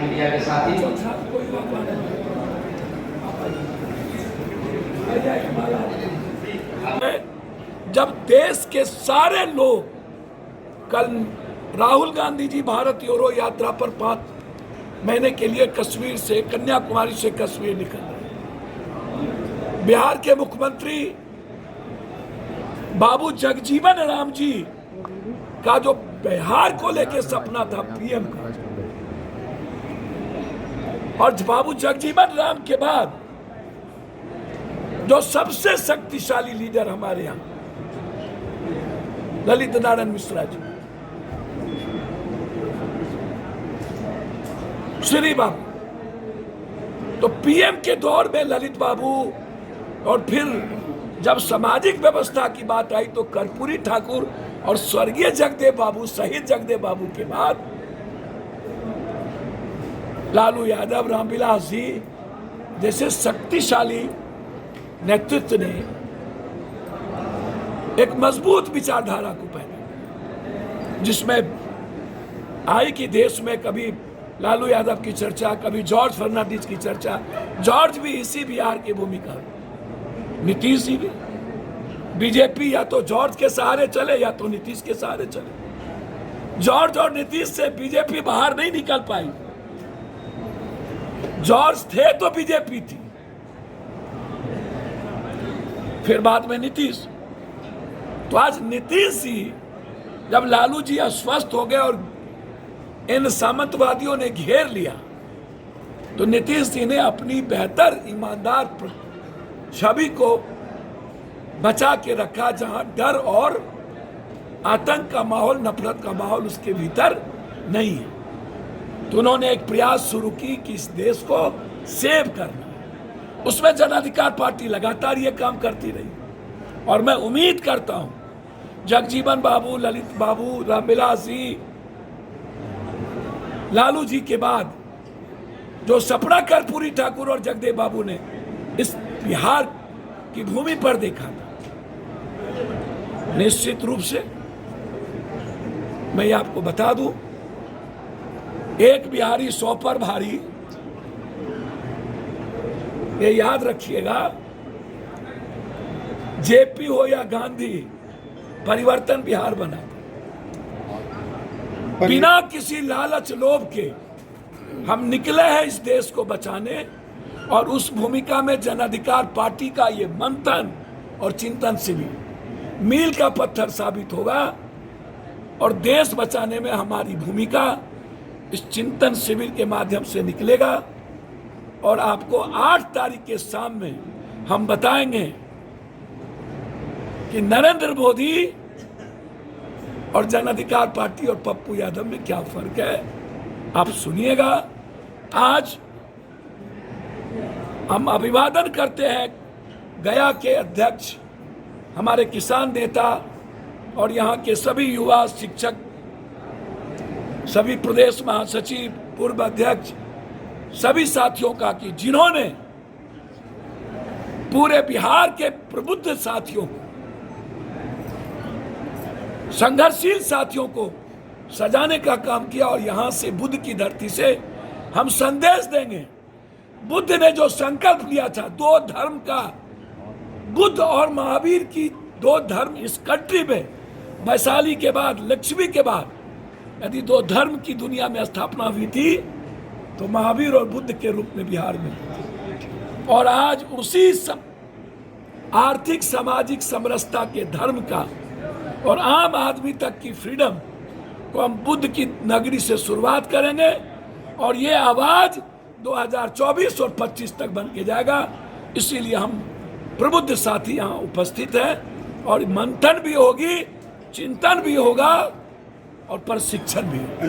Media के साथी। जब देश के सारे लोग कल राहुल गांधी जी भारत जोड़ो यात्रा पर 5 महीने के लिए कश्मीर से, कन्याकुमारी से कश्मीर निकल रहे। बिहार के मुख्यमंत्री बाबू जगजीवन राम जी का जो बिहार को लेकर सपना था पीएम का, और बाबू जगजीवन राम के बाद जो सबसे शक्तिशाली लीडर हमारे यहाँ ललित नारायण मिश्रा जी, श्री बाबू, तो पीएम के दौर में ललित बाबू, और फिर जब सामाजिक व्यवस्था की बात आई तो कर्पूरी ठाकुर और स्वर्गीय जगदेव बाबू, शहीद जगदेव बाबू के बाद लालू यादव, रामविलास जी जैसे शक्तिशाली नेतृत्व ने एक मजबूत विचारधारा को पहना, जिसमें आई कि देश में कभी लालू यादव की चर्चा, कभी जॉर्ज फर्नांडिस की चर्चा। जॉर्ज भी इसी बिहार की भूमिका, नीतीश जी भी। बीजेपी या तो जॉर्ज के सहारे चले या तो नीतीश के सहारे चले। जॉर्ज और नीतीश से बीजेपी बाहर नहीं निकल पाई। जॉर्ज थे तो बीजेपी थी, फिर बाद में नीतीश। तो आज नीतीश जी, जब लालू जी अस्वस्थ हो गए और इन सामंतवादियों ने घेर लिया, तो नीतीश जी ने अपनी बेहतर ईमानदार छवि को बचा के रखा, जहां डर और आतंक का माहौल, नफरत का माहौल उसके भीतर नहीं है। तो उन्होंने एक प्रयास शुरू की कि इस देश को सेव करना। उसमें जन अधिकार पार्टी लगातार ये काम करती रही, और मैं उम्मीद करता हूं जगजीवन बाबू, ललित बाबू, रामविलास जी, लालू जी के बाद जो सपना कर्पूरी ठाकुर और जगदेव बाबू ने इस बिहार की भूमि पर देखा था, निश्चित रूप से मैं आपको बता दूं, एक बिहारी 100 पर भारी। ये याद रखिएगा, जेपी हो या गांधी, परिवर्तन बिहार बना। बिना किसी लालच लोभ के हम निकले हैं इस देश को बचाने, और उस भूमिका में जन अधिकार पार्टी का ये मंथन और चिंतन शिविर मील का पत्थर साबित होगा, और देश बचाने में हमारी भूमिका इस चिंतन शिविर के माध्यम से निकलेगा। और आपको 8 तारीख के शाम में हम बताएंगे कि नरेंद्र मोदी और जन अधिकार पार्टी और पप्पू यादव में क्या फर्क है। आप सुनिएगा। आज हम अभिवादन करते हैं गया के अध्यक्ष, हमारे किसान नेता और यहाँ के सभी युवा शिक्षक, सभी प्रदेश महासचिव, पूर्व अध्यक्ष, सभी साथियों का, कि जिन्होंने पूरे बिहार के प्रबुद्ध साथियों को, संघर्षशील साथियों को सजाने का काम किया। और यहां से बुद्ध की धरती से हम संदेश देंगे। बुद्ध ने जो संकल्प लिया था 2 धर्म का, बुद्ध और महावीर की 2 धर्म इस कंट्री में, वैशाली के बाद, लक्ष्मी के बाद, यदि 2 धर्म की दुनिया में स्थापना हुई थी तो महावीर और बुद्ध के रूप में बिहार में। और आज उसी आर्थिक सामाजिक समरसता के धर्म का और आम आदमी तक की फ्रीडम को हम बुद्ध की नगरी से शुरुआत करेंगे, और ये आवाज 2024 और 25 तक बन के जाएगा। इसीलिए हम प्रबुद्ध साथी यहाँ उपस्थित हैं, और मंथन भी होगी, चिंतन भी होगा और प्रशिक्षण भी होगा।